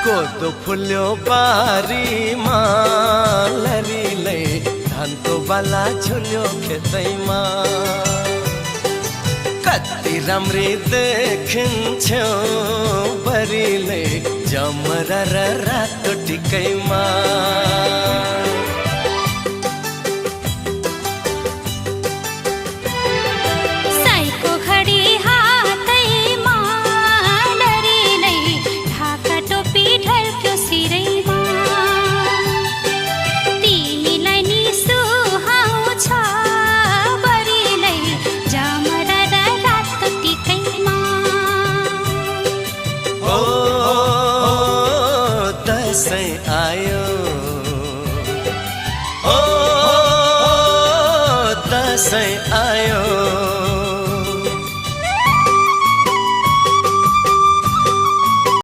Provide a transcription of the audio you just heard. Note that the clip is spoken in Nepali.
कोदो फुल्यो बारीमा लरीले धानको बाला झुल्यो खेतैमा कति राम्री देखिन्छौ बरीले जमरा र रातो टिकैमा दसैँ आयो